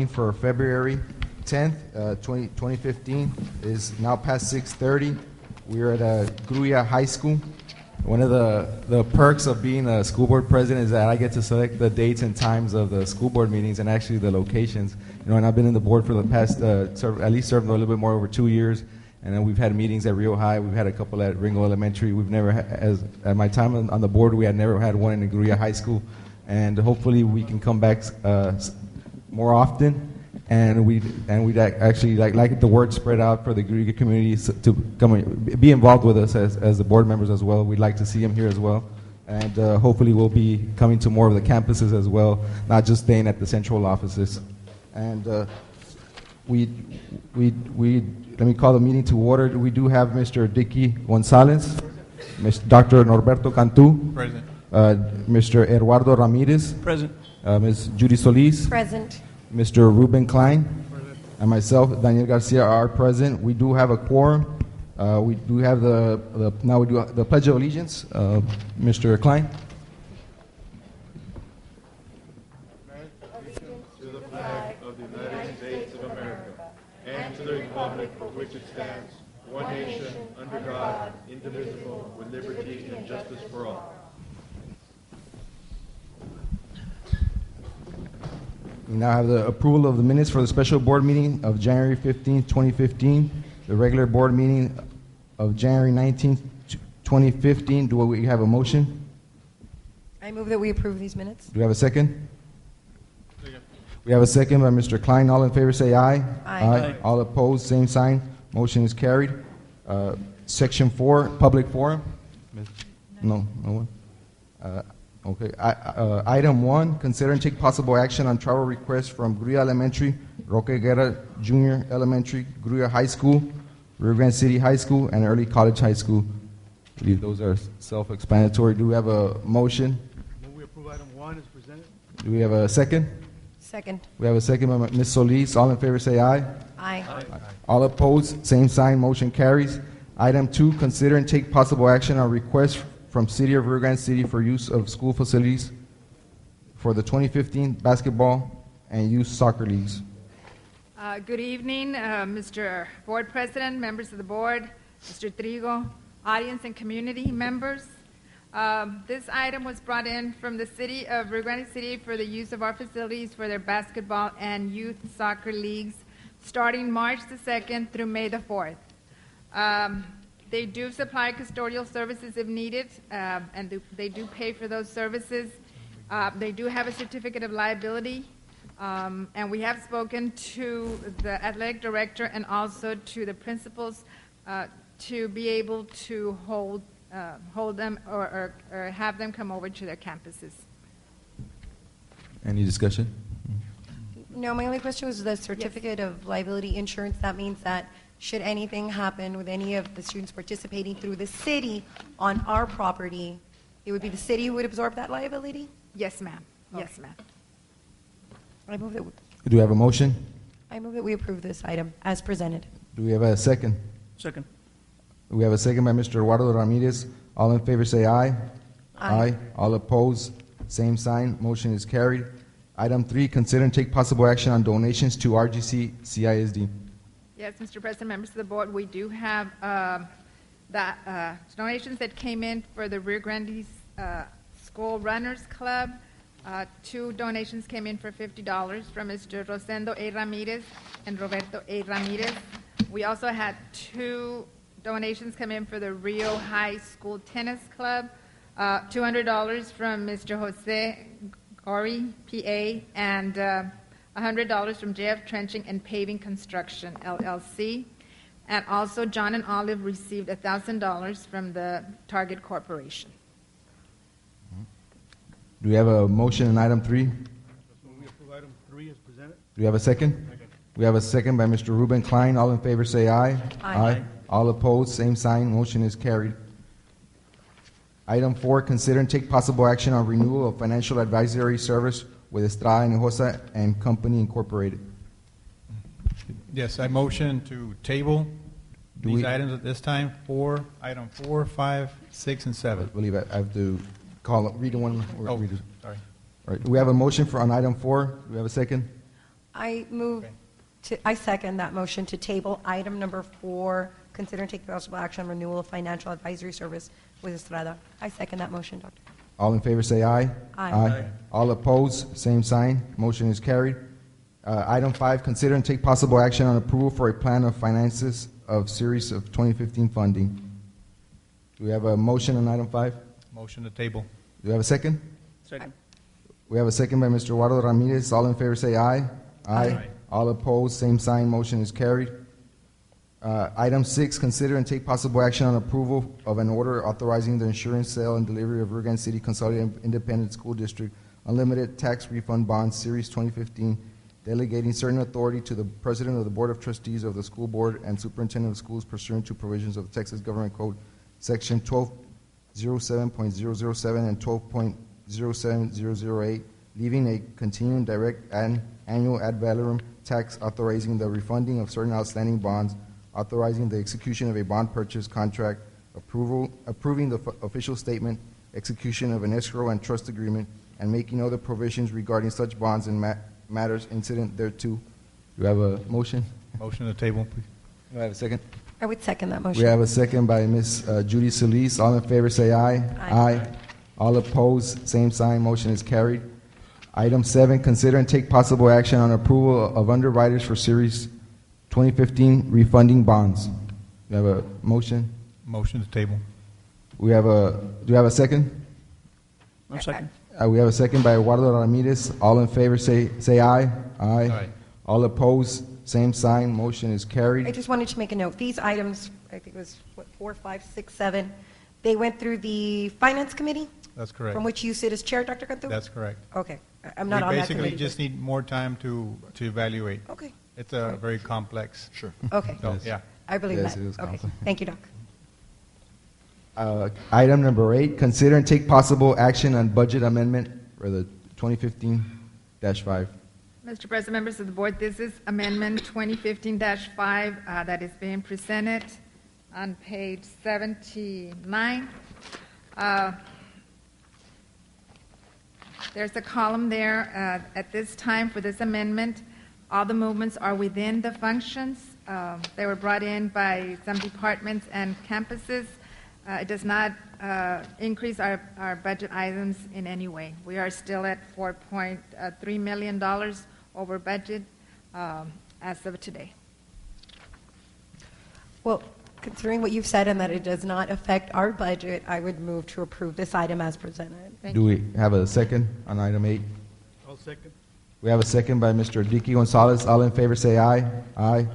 For February 10th, 2015 is now past 6:30. We are at Grulla High School. One of the perks of being a school board president is that I get to select the dates and times of the school board meetings and actually the locations. You know, and I've been in the board for the past, at least served a little bit more over 2 years. And then we've had meetings at Rio High. We've had a couple at Ringo Elementary. We've never, at my time on the board, we had never had one in Grulla High School. And hopefully we can come back more often, and we'd actually like the word spread out for the Grulla community to come and be involved with us as the board members as well. We'd like to see them here as well, and hopefully we'll be coming to more of the campuses as well, not just staying at the central offices. And let me call the meeting to order. We do have Mr. Dicky Gonzalez, Dr. Norberto Cantu, Present. Mr. Eduardo Ramirez, Present. Ms. Judy Solis, Present. Mr. Ruben Klein, Present. and myself, Daniel Garcia, are present. We do have a quorum. We do have now we do the Pledge of Allegiance. Mr. Klein. To the flag of the United States of America and to the republic for which it stands, one nation, under God, indivisible, with liberty and justice for all. We now have the approval of the minutes for the special board meeting of January 15, 2015, the regular board meeting of January 19, 2015. Do we have a motion? I move that we approve these minutes. Do we have a second? Second. We have a second by Mr. Klein. All in favor say aye. Aye. All opposed, same sign. Motion is carried. Section 4, public forum. No one. Okay. Item 1, consider and take possible action on travel requests from Grulla Elementary, Roque Guerra Junior Elementary, Grulla High School, Rio Grande City High School, and Early College High School. I believe those are self-explanatory. Do we have a motion? Move we approve item 1 as presented. Do we have a second? Second. We have a second by Ms. Solis. All in favor say aye. Aye. All opposed, same sign. Motion carries. Item 2, consider and take possible action on requests from City of Rio Grande City for use of school facilities for the 2015 basketball and youth soccer leagues. Good evening, Mr. Board President, members of the board, Mr. Trigo, audience and community members. This item was brought in from the City of Rio Grande City for the use of our facilities for their basketball and youth soccer leagues starting March the 2nd through May the 4th. They do supply custodial services if needed, and they do pay for those services. They do have a certificate of liability, and we have spoken to the athletic director and also to the principals to be able to hold them or have them come over to their campuses. Any discussion? No, my only question was the certificate of liability insurance. That means that should anything happen with any of the students participating through the city on our property, it would be the city who would absorb that liability? Yes, ma'am. Okay. Yes, ma'am. Do we have a motion? I move that we approve this item as presented. Do we have a second? Second. We have a second by Mr. Eduardo Ramirez. All in favor say aye. Aye. All opposed, same sign. Motion is carried. Item 3, consider and take possible action on donations to RGCCISD. Yes, Mr. President, members of the board, we do have donations that came in for the Rio Grande School Runners Club. 2 donations came in for $50 from Mr. Rosendo A. Ramirez and Roberto A. Ramirez. We also had 2 donations come in for the Rio High School Tennis Club, $200 from Mr. Jose Gori, PA, and $100 from JF Trenching and Paving Construction, LLC. And also, John and Olive received $1,000 from the Target Corporation. Do we have a motion on item 3? Move we approve item 3 as presented. Do we have a second? Second. We have a second by Mr. Ruben Klein. All in favor say aye. Aye. All opposed, same sign. Motion is carried. Item 4, consider and take possible action on renewal of financial advisory service with Estrada Hinojosa and Company Incorporated. Yes, I motion to table Do these we- items at this time. Item 4, 5, 6, and I 7. believe I have to read one. Or Oh, read it. sorry. All right. Do we have a motion on item 4? Do we have a second? I second that motion to table item number 4, consider and take possible action on renewal of financial advisory service with Estrada. I second that motion, Doctor. All in favor say aye. Aye. All opposed, same sign. Motion is carried. Item 5, consider and take possible action on approval for a plan of finances of series of 2015 funding. Do we have a motion on item 5? Motion to table. Do we have a second? Second. We have a second by Mr. Eduardo Ramirez. All in favor say aye. Aye. All opposed, same sign. Motion is carried. Item 6, consider and take possible action on approval of an order authorizing the insurance sale and delivery of Rio Grande City Consolidated Independent School District Unlimited Tax Refund Bonds, Series 2015, delegating certain authority to the President of the Board of Trustees of the School Board and Superintendent of Schools pursuant to provisions of the Texas Government Code, Section 1207.007 and 12.07008, leaving a continuing direct and annual ad valorem tax, authorizing the refunding of certain outstanding bonds, authorizing the execution of a bond purchase contract, approving the official statement, execution of an escrow and trust agreement, and making other provisions regarding such bonds and matters incident thereto. Do you have a motion? Motion to table, please. Do I have a second? I would second that motion. We have a second by Ms. Judy Solis. All in favor say aye. Aye. All opposed, same sign. Motion is carried. Item 7, consider and take possible action on approval of underwriters for Series 2015 refunding bonds. We have a motion. Motion to table. Do we have a second? No second. We have a second by Eduardo Ramirez. All in favor say aye. Aye. All opposed, same sign. Motion is I carried. just wanted to make a note. These items, I think it was, 4, 5, 6, 7, they went through the Finance Committee, That's correct. from which you sit as chair, Dr. Cantu? That's correct. Okay. I'm not on that We committee. basically just need more time to evaluate. Okay. It's a very complex. Sure. Okay. So, Yes. yeah. I believe Yes, that. it is Okay. complex. Thank you, Doc. Item number 8, consider and take possible action on budget amendment for the 2015-5. Mr. President, members of the board, this is Amendment 2015-5 that is being presented on page 79. There's a column there at this time for this amendment. All the movements are within the functions. They were brought in by some departments and campuses. It does not increase our budget items in any way. We are still at $4.3 million over budget as of today. Well, considering what you've said and that it does not affect our budget, I would move to approve this item as presented. Thank Do you. we have a second on item 8? I'll second. We have a second by Mr. Dicky Gonzalez. All in favor say aye. Aye.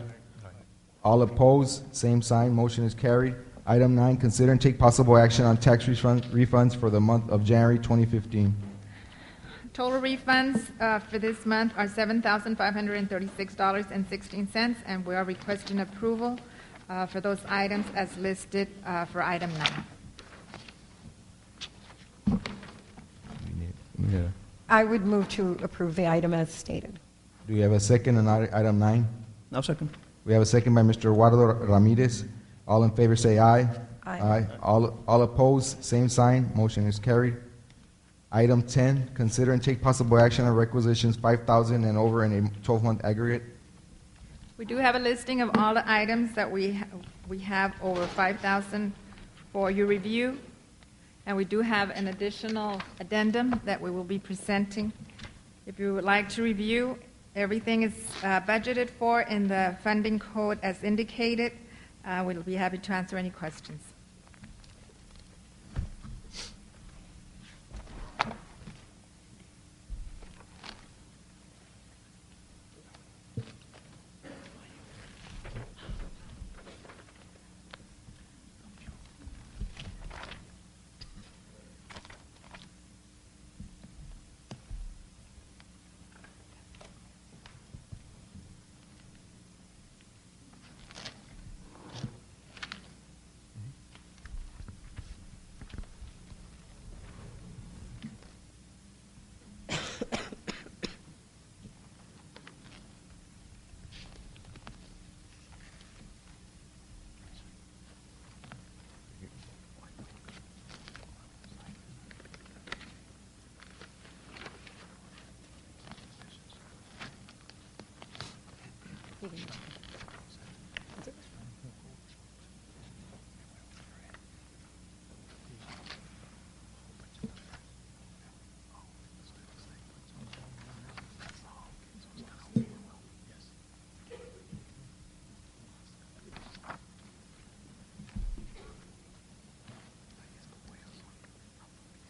All opposed, same sign. Motion is carried. Item 9, consider and take possible action on tax refunds for the month of January 2015. Total refunds for this month are $7,536.16, and we are requesting approval for those items as listed for item 9. I would move to approve the item as stated. Do we have a second on item 9? I'll second. We have a second by Mr. Eduardo Ramirez. All in favor say aye. Aye. All opposed, same sign. Motion is carried. Item 10, consider and take possible action on requisitions 5,000 and over in a 12-month aggregate. We do have a listing of all the items that we have over 5,000 for your review, and we do have an additional addendum that we will be presenting. If you would like to review, everything is budgeted for in the funding code as indicated. We'll be happy to answer any questions.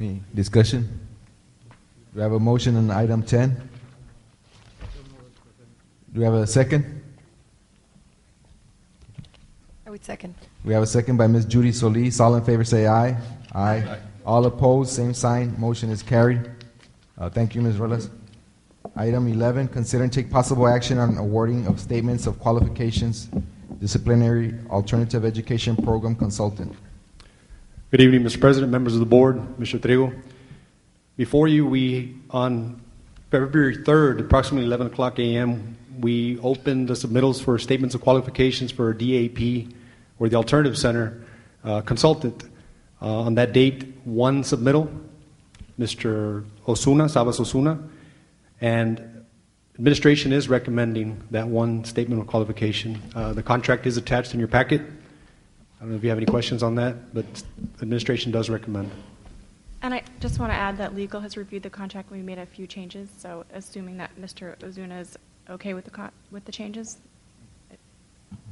Any discussion? Do we have a motion on item 10? Do we have a second? I would second. We have a second by Ms. Judy Solis. All in favor say aye. Aye. All opposed, same sign. Motion is carried. Thank you, Ms. Ruelas. Item 11, consider and take possible action on awarding of statements of qualifications, disciplinary alternative education program consultant. Good evening, Mr. President, members of the board, Mr. Trigo. Before you, we, on February 3rd, approximately 11 o'clock a.m., we opened the submittals for statements of qualifications for DAP, or the Alternative Center consultant. On that date, one submittal, Mr. Osuna, Sabas Osuna, and administration is recommending that one statement of qualification. The contract is attached in your packet. I don't know if you have any questions on that, but administration does recommend. And I just want to add that legal has reviewed the contract. We made a few changes, so assuming that Mr. Ozuna is okay with the changes,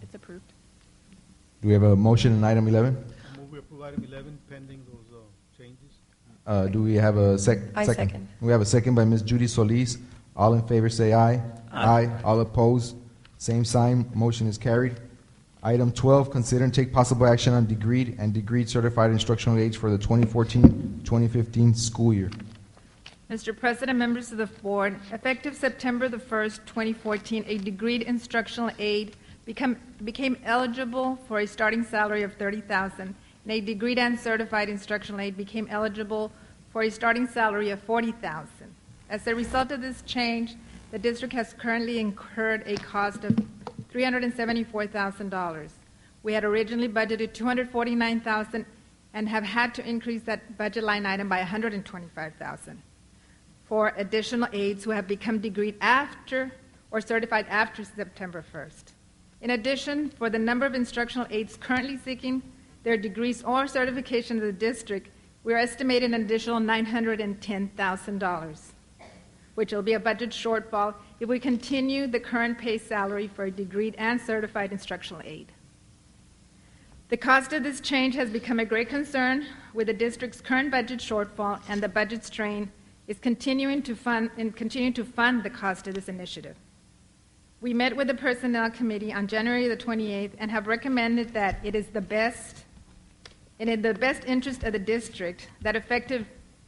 it's approved. Do we have a motion on item 11? Move we approve item 11 pending those changes. Do we have a I second. We have a second by Ms. Judy Solis. All in favor say aye. Aye. All opposed, same sign. Motion is carried. Item 12, consider and take possible action on degreed and degreed certified instructional aides for the 2014-2015 school year. Mr. President, members of the board, effective September the 1st, 2014, a degreed instructional aide became eligible for a starting salary of $30,000, and a degreed and certified instructional aide became eligible for a starting salary of $40,000. As a result of this change, the district has currently incurred a cost of $374,000. We had originally budgeted $249,000 and have had to increase that budget line item by $125,000 for additional aides who have become degreed after or certified after September 1st. In addition, for the number of instructional aides currently seeking their degrees or certification in the district, we are estimating an additional $910,000, which will be a budget shortfall if we continue the current pay salary for a degreed and certified instructional aide. The cost of this change has become a great concern with the district's current budget shortfall, and the budget strain is continuing to fund the cost of this initiative. We met with the Personnel Committee on January the 28th and have recommended that it is in the best interest of the district that effective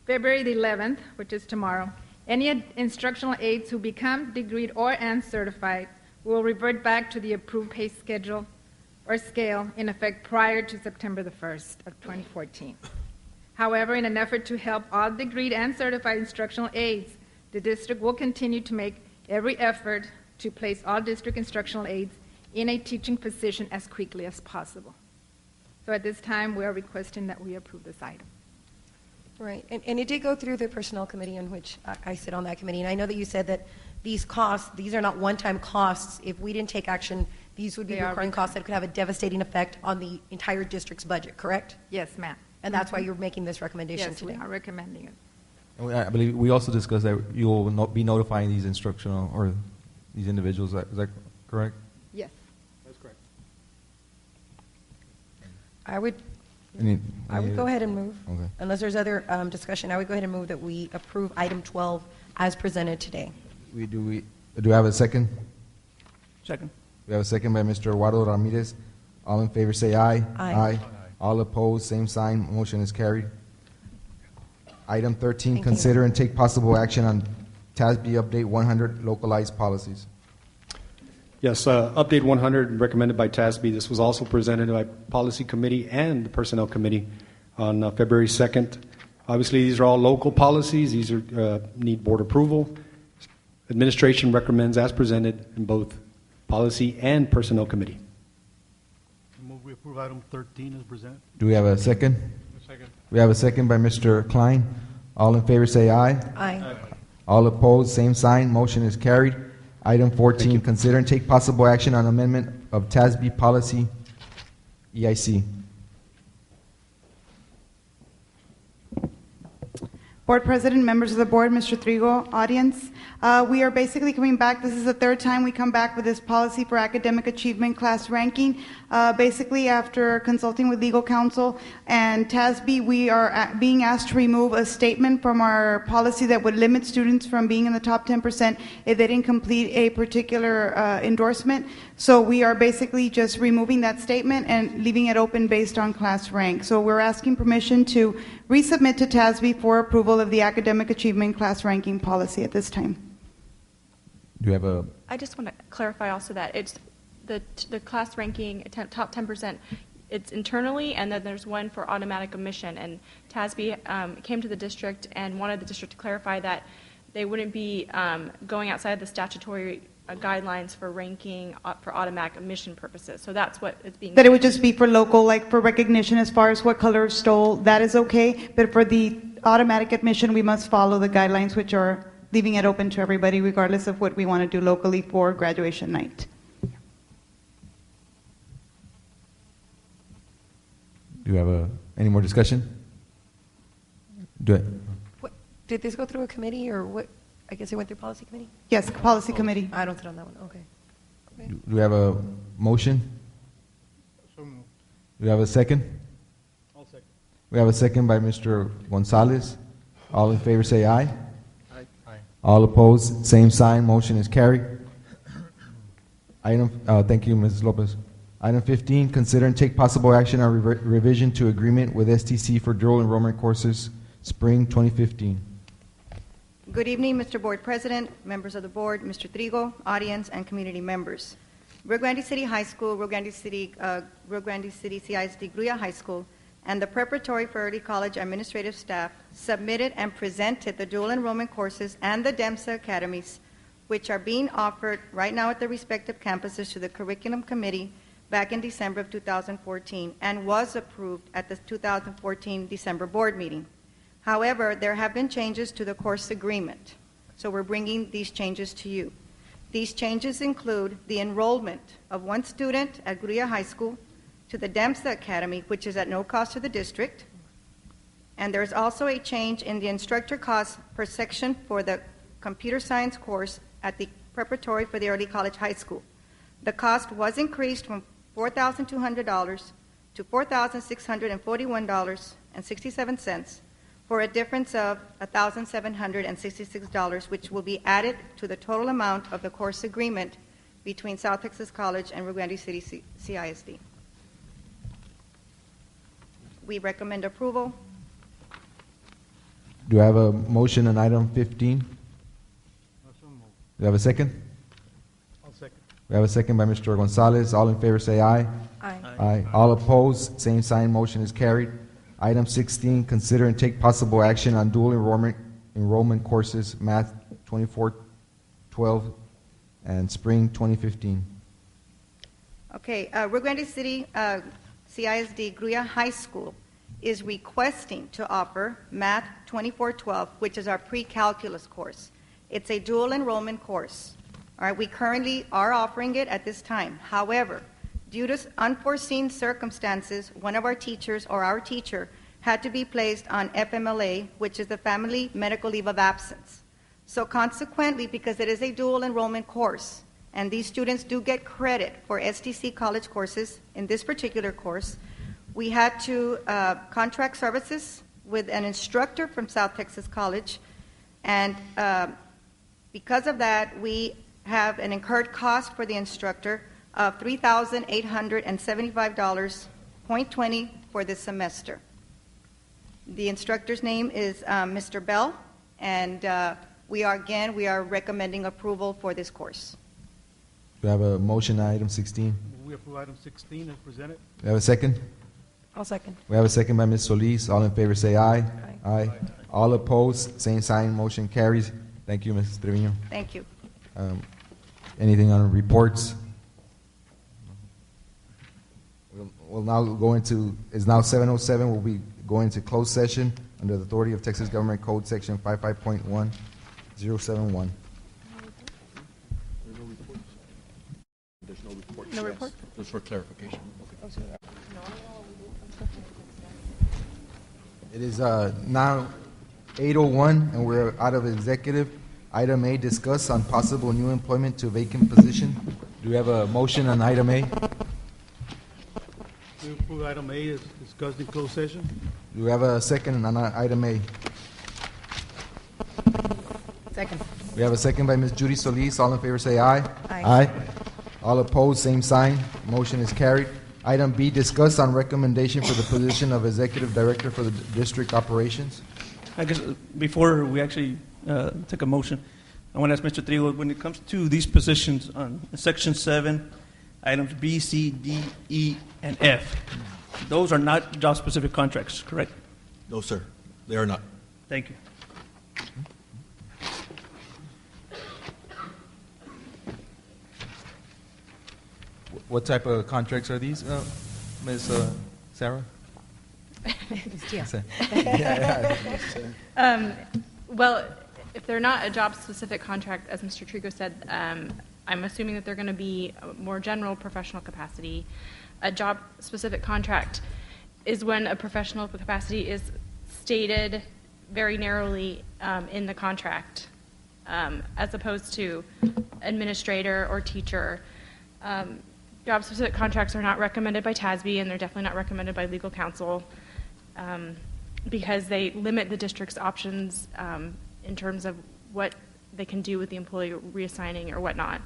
February the 11th, which is tomorrow, any instructional aides who become degreed or and certified will revert back to the approved pay schedule or scale in effect prior to September the 1st of 2014. However, in an effort to help all degreed and certified instructional aides, the district will continue to make every effort to place all district instructional aides in a teaching position as quickly as possible. So at this time, we are requesting that we approve this item. Right, and it did go through the Personnel Committee in which I sit on that committee, and I know that you said that these costs, these are not one-time costs. If we didn't take action, these would be recurring costs that could have a devastating effect on the entire district's budget, correct? Yes, ma'am. And that's why you're making this recommendation Yes, today. we are recommending it. And I believe we also discussed that you will not be notifying these instructional or these individuals. Is that correct? Yes. That's correct. I would go ahead and move. Okay. Unless there's other discussion, I would go ahead and move that we approve item 12 as presented today. Do we have a second? Second. We have a second by Mr. Eduardo Ramirez. All in favor say aye. Aye. All opposed, same sign. Motion is carried. Item 13, Thank you. consider and take possible action on TASB Update 100 localized policies. Yes, Update 100 recommended by TASB. This was also presented by Policy Committee and the Personnel Committee on February 2nd. Obviously, these are all local policies. These are need board approval. Administration recommends as presented in both Policy and Personnel Committee. Move we approve item 13 as presented. Do we have a second? Second. We have a second by Mr. Klein. All in favor say aye. Aye. All opposed, same sign. Motion is carried. Item 14, consider and take possible action on amendment of TASB policy EIC. Board President, members of the board, Mr. Trigo, audience, we are basically coming back. This is the third time we come back with this policy for academic achievement class ranking. Basically, after consulting with legal counsel and TASB, we are being asked to remove a statement from our policy that would limit students from being in the top 10% if they didn't complete a particular endorsement. So we are basically just removing that statement and leaving it open based on class rank. So we're asking permission to resubmit to TASB for approval of the academic achievement class ranking policy at this time. Do you have a, I just want to clarify also that it's the class ranking top 10%. It's internally, and then there's one for automatic admission. And TASB came to the district and wanted the district to clarify that they wouldn't be going outside the statutory guidelines for ranking for automatic admission purposes. So that's what it's being. That it would just be for local, like for recognition as far as what color stole, that is okay. But for the automatic admission, we must follow the guidelines, which are leaving it open to everybody, regardless of what we want to do locally for graduation night. do you have any more discussion? Do it. What, did this go through a committee or what? I guess it went through policy committee? Yes, policy committee. I don't sit on that one. Okay. Do we have a motion? So moved. Do we have a second? I'll second. We have a second by Mr. Gonzalez. All in favor say aye. Aye. Aye. All opposed, same sign. Motion is carried. Thank you, Ms. Lopez. Item 15, consider and take possible action on revision to agreement with STC for dual enrollment courses, spring 2015. Good evening, Mr. Board President, members of the board, Mr. Trigo, audience, and community members. Rio Grande City High School, Rio Grande City CISD Grulla High School, and the Preparatory for Early College administrative staff submitted and presented the dual enrollment courses and the DEMSA academies, which are being offered right now at the respective campuses to the Curriculum Committee back in December of 2014 and was approved at the 2014 December board meeting. However, there have been changes to the course agreement, so we're bringing these changes to you. These changes include the enrollment of one student at Grulla High School to the DEMSA Academy, which is at no cost to the district, and there's also a change in the instructor cost per section for the computer science course at the Preparatory for the Early College High School. The cost was increased from $4,200 to $4,641.67, for a difference of $1,766, which will be added to the total amount of the course agreement between South Texas College and Rio Grande City CISD. We recommend approval. Do I have a motion on item 15? Do So moved. you have a second? I'll second. We have a second by Mr. Gonzalez. All in favor say aye. Aye. Aye. All opposed, same sign. Motion is carried. Item 16, consider and take possible action on dual enrollment courses, Math 2412 and Spring 2015. Okay, Rio Grande City CISD Grulla High School is requesting to offer Math 2412, which is our pre-calculus course. It's a dual enrollment course. All right, we currently are offering it at this time. However, due to unforeseen circumstances, one of our teachers or our teacher had to be placed on FMLA, which is the Family Medical Leave of Absence. So consequently, because it is a dual enrollment course, and these students do get credit for STC college courses in this particular course, we had to contract services with an instructor from South Texas College, and because of that, we have an incurred cost for the instructor of $3,875.20 for this semester. The instructor's name is Mr. Bell, and we are recommending approval for this course. Do you have a motion on item 16? We approve item 16 as presented. Do you have a second? I'll second. We have a second by Ms. Solis. All in favor say aye. Aye. All opposed, same sign. Motion carries. Thank you, Ms. Trevino. Thank you. Anything on reports? We'll now go into, it's now 7:07. We'll be going into closed session under the authority of Texas Government Code Section 55.1071. There's no report. No report? Just for clarification. It is now 8:01, and we're out of executive. Item A, discuss on possible new employment to vacant position. Do we have a motion on item A? We approve item A is discussed in closed session. Do we have a second on item A? Second. We have a second by Ms. Judy Solis. All in favor say aye. Aye. All opposed, same sign. Motion is carried. Item B, discuss on recommendation for the position of Executive Director for the District Operations. I guess before we actually take a motion, I want to ask Mr. Trigo, when it comes to these positions on Section 7, items B, C, D, E, and F, those are not job-specific contracts, correct? No, sir. They are not. Thank you. What type of contracts are these, Ms. Sarah? Well, if they're not a job-specific contract, as Mr. Trigo said, I'm assuming that they're going to be a more general professional capacity. A job-specific contract is when a professional capacity is stated very narrowly in the contract, as opposed to administrator or teacher. Job-specific contracts are not recommended by TASB, and they're definitely not recommended by legal counsel, because they limit the district's options in terms of what they can do with the employee reassigning or whatnot.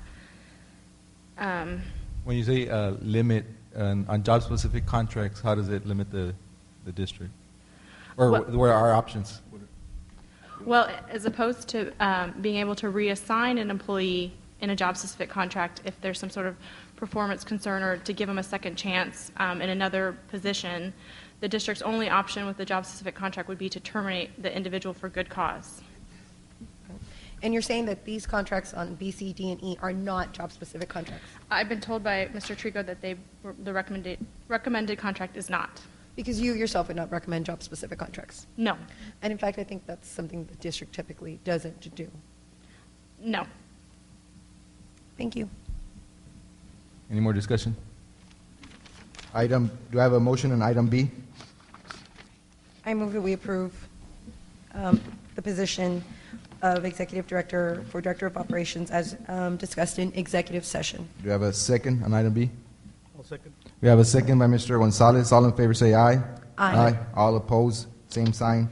When you say limit on job-specific contracts, how does it limit the district? Or where are our options? Well, as opposed to being able to reassign an employee in a job-specific contract if there's some sort of performance concern or to give them a second chance in another position, the district's only option with the job-specific contract would be to terminate the individual for good cause. And you're saying that these contracts on B, C, D, and E are not job-specific contracts? I've been told by Mr. Trigo that the recommended contract is not. Because you yourself would not recommend job-specific contracts? No. And in fact, I think that's something the district typically doesn't do. No. Thank you. Any more discussion? Do I have a motion on item B? I move that we approve the position of Executive Director for Director of Operations as discussed in executive session. Do you have a second on item B? I'll second. We have a second by Mr. Gonzalez. All in favor say aye. Aye. All opposed, same sign.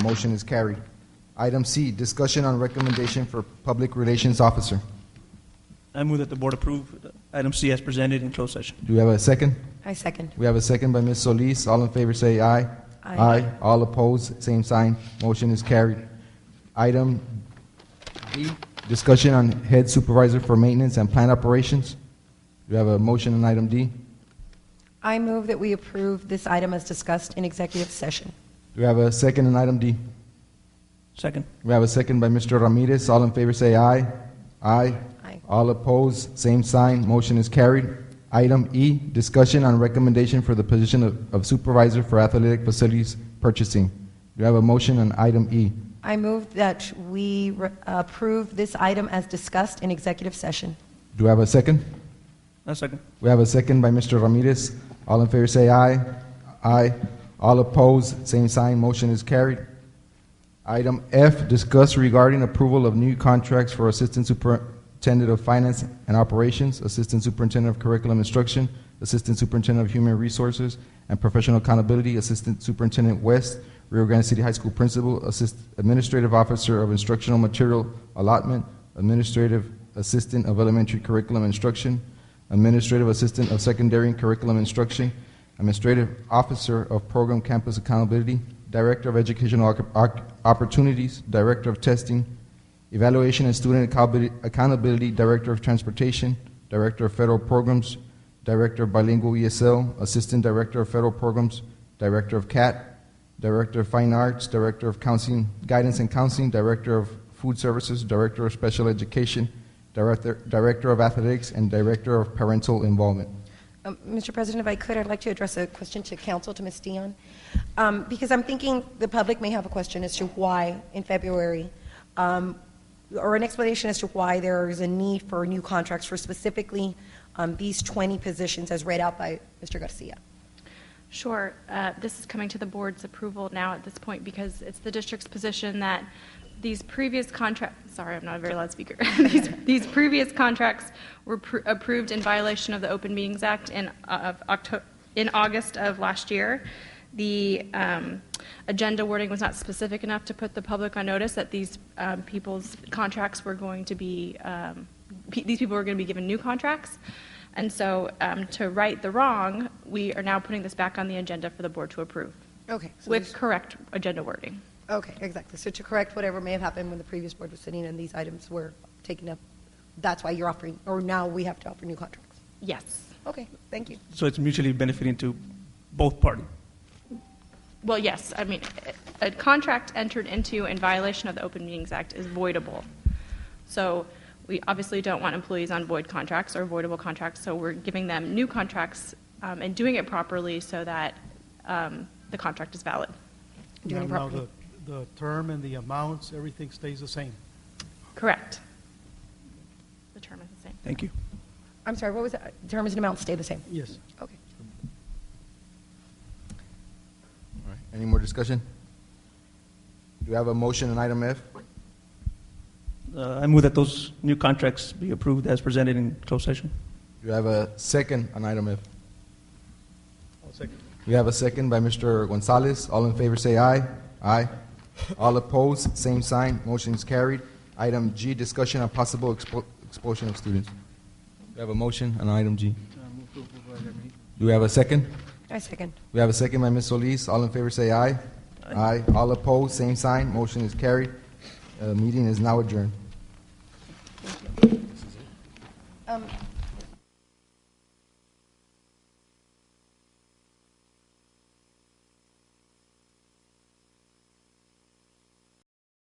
Motion is carried. Item C, discussion on recommendation for Public Relations Officer. I move that the board approve item C as presented in closed session. Do we have a second? I second. We have a second by Ms. Solis. All in favor say aye. Aye. All opposed, same sign. Motion is carried. Item D, discussion on Head Supervisor for Maintenance and Plant Operations. Do we have a motion on item D? I move that we approve this item as discussed in executive session. Do we have a second on item D? Second. We have a second by Mr. Ramirez. All in favor say aye. Aye. Aye. All opposed, same sign. Motion is carried. Item E, discussion on recommendation for the position of Supervisor for Athletic Facilities Purchasing. Do you have a motion on item E? I move that we approve this item as discussed in executive session. Do we have a second? A second. We have a second by Mr. Ramirez. All in favor say aye. Aye. All opposed, same sign. Motion is carried. Item F, discuss regarding approval of new contracts for Assistant Superintendent of Finance and Operations, Assistant Superintendent of Curriculum Instruction, Assistant Superintendent of Human Resources and Professional Accountability, Assistant Superintendent West, Rio Grande City High School Principal, Administrative Officer of Instructional Material Allotment, Administrative Assistant of Elementary Curriculum Instruction, Administrative Assistant of Secondary Curriculum Instruction, Administrative Officer of Program Campus Accountability, Director of Educational Opportunities, Director of Testing, Evaluation and Student Accountability, Director of Transportation, Director of Federal Programs, Director of Bilingual ESL, Assistant Director of Federal Programs, Director of CAT, Director of Fine Arts, Director of Counseling, Guidance and Counseling, Director of Food Services, Director of Special Education, Director of Athletics, and Director of Parental Involvement. Mr. President, if I could, I'd like to address a question to council, to Ms. Dion, because I'm thinking the public may have a question as to why in February or an explanation as to why there is a need for new contracts for specifically these 20 positions as read out by Mr. Garcia. Sure. This is coming to the board's approval now at this point because it's the district's position that these previous contracts, sorry, I'm not a very loud speaker. these previous contracts were approved in violation of the Open Meetings Act in August of last year. The agenda wording was not specific enough to put the public on notice that these people's contracts were going to be, these people were going to be given new contracts. And so to right the wrong, we are now putting this back on the agenda for the board to approve. Okay. So with correct agenda wording. Okay, exactly. So to correct whatever may have happened when the previous board was sitting and these items were taken up, that's why you're offering, or now we have to offer new contracts. Yes. Okay, thank you. So it's mutually benefiting to both parties. Well, yes. I mean, a contract entered into in violation of the Open Meetings Act is voidable. So we obviously don't want employees on void contracts or voidable contracts, so we're giving them new contracts and doing it properly so that the contract is valid. Doing it Now, properly. the term and the amounts, everything stays the same. Correct. The term is the same. Thank you. I'm sorry, what was that? Terms and amounts stay the same? Yes. Okay. All right. Any more discussion? Do we have a motion on item F? I move that those new contracts be approved as presented in closed session. Do we have a second on item F? I'll second. We have a second by Mr. Gonzalez. All in favor say aye. Aye. All opposed, same sign. Motion is carried. Item G, discussion on possible expulsion of students. We have a motion on item G. Do we have a second? I second. We have a second by Ms. Solis. All in favor say aye. Aye. All opposed, same sign. Motion is carried. Meeting is now adjourned.